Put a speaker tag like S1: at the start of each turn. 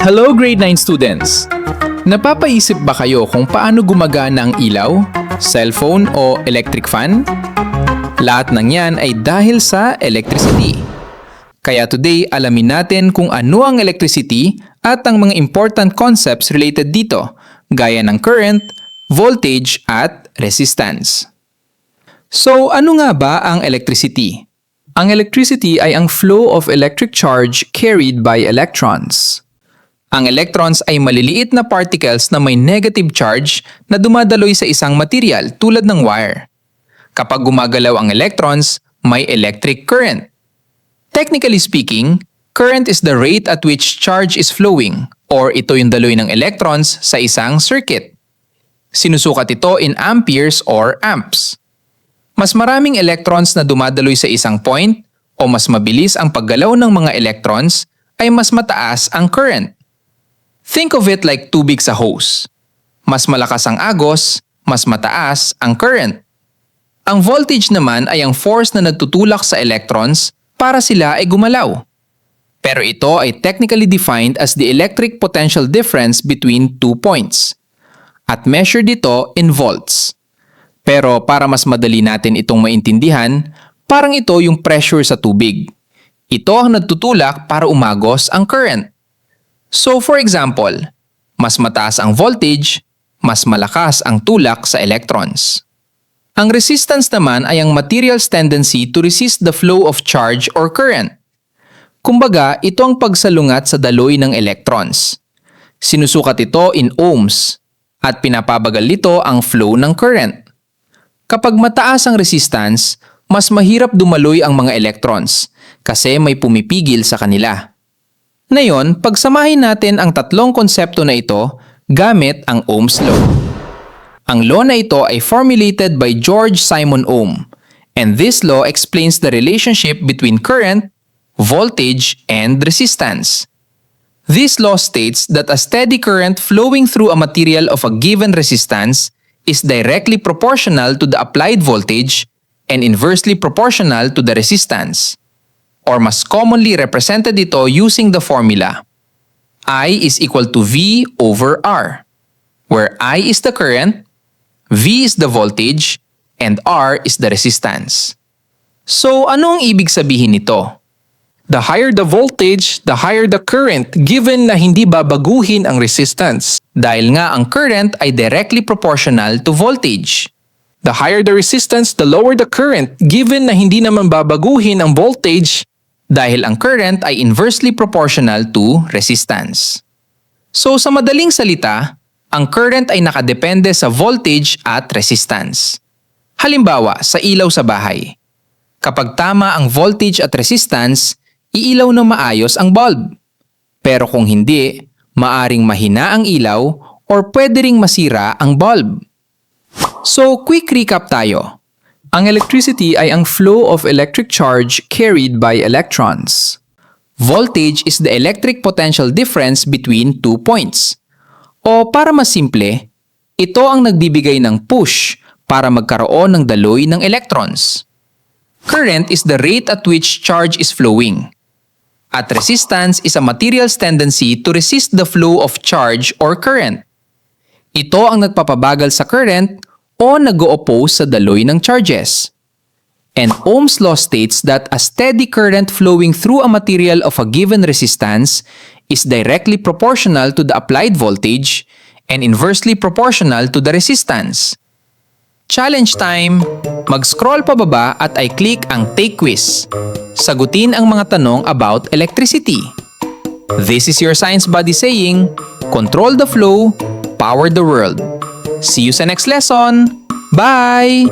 S1: Hello grade 9 students! Napapaisip ba kayo kung paano gumagana ang ilaw, cellphone o electric fan? Lahat ng yan ay dahil sa electricity. Kaya today alamin natin kung ano ang electricity at ang mga important concepts related dito, gaya ng current, voltage at resistance. So ano nga ba ang electricity? Ang electricity ay ang flow of electric charge carried by electrons. Ang electrons ay maliliit na particles na may negative charge na dumadaloy sa isang material tulad ng wire. Kapag gumagalaw ang electrons, may electric current. Technically speaking, current is the rate at which charge is flowing, or ito yung daloy ng electrons sa isang circuit. Sinusukat ito in amperes or amps. Mas maraming electrons na dumadaloy sa isang point o mas mabilis ang paggalaw ng mga electrons ay mas mataas ang current. Think of it like tubig sa hose. Mas malakas ang agos, mas mataas ang current. Ang voltage naman ay ang force na nagtutulak sa electrons para sila ay gumalaw. Pero ito ay technically defined as the electric potential difference between two points. At measured ito in volts. Pero para mas madali natin itong maintindihan, parang ito yung pressure sa tubig. Ito ang nagtutulak para umagos ang current. So for example, mas mataas ang voltage, mas malakas ang tulak sa electrons. Ang resistance naman ay ang material's tendency to resist the flow of charge or current. Kumbaga, ito ang pagsalungat sa daloy ng electrons. Sinusukat ito in ohms at pinapabagal nito ang flow ng current. Kapag mataas ang resistance, mas mahirap dumaloy ang mga electrons kasi may pumipigil sa kanila. Ngayon, pagsamahin natin ang tatlong konsepto na ito gamit ang Ohm's Law. Ang law na ito ay formulated by George Simon Ohm, and this law explains the relationship between current, voltage, and resistance. This law states that a steady current flowing through a material of a given resistance is directly proportional to the applied voltage and inversely proportional to the resistance. Or mas commonly represented ito using the formula I is equal to V over R, where I is the current, V is the voltage, and R is the resistance. So ano ang ibig sabihin nito?
S2: The higher the voltage, the higher the current given na hindi babaguhin ang resistance.
S1: Dahil nga ang current ay directly proportional to voltage.
S2: The higher the resistance, the lower the current given na hindi naman babaguhin ang voltage.
S1: Dahil ang current ay inversely proportional to resistance. So sa madaling salita, ang current ay nakadepende sa voltage at resistance. Halimbawa, sa ilaw sa bahay. Kapag tama ang voltage at resistance, iilaw na maayos ang bulb. Pero kung hindi, maaring mahina ang ilaw or pwede ring masira ang bulb. So quick recap tayo. Ang electricity ay ang flow of electric charge carried by electrons. Voltage is the electric potential difference between two points. O para mas simple, ito ang nagbibigay ng push para magkaroon ng daloy ng electrons. Current is the rate at which charge is flowing. At resistance is a material's tendency to resist the flow of charge or current. Ito ang nagpapabagal sa current o nag-o-oppose sa daloy ng charges. And Ohm's law states that a steady current flowing through a material of a given resistance is directly proportional to the applied voltage and inversely proportional to the resistance. Challenge time! Mag-scroll pababa at i-click ang Take Quiz. Sagutin ang mga tanong about electricity. This is your science buddy saying, control the flow, power the world. See you sa next lesson! Bye!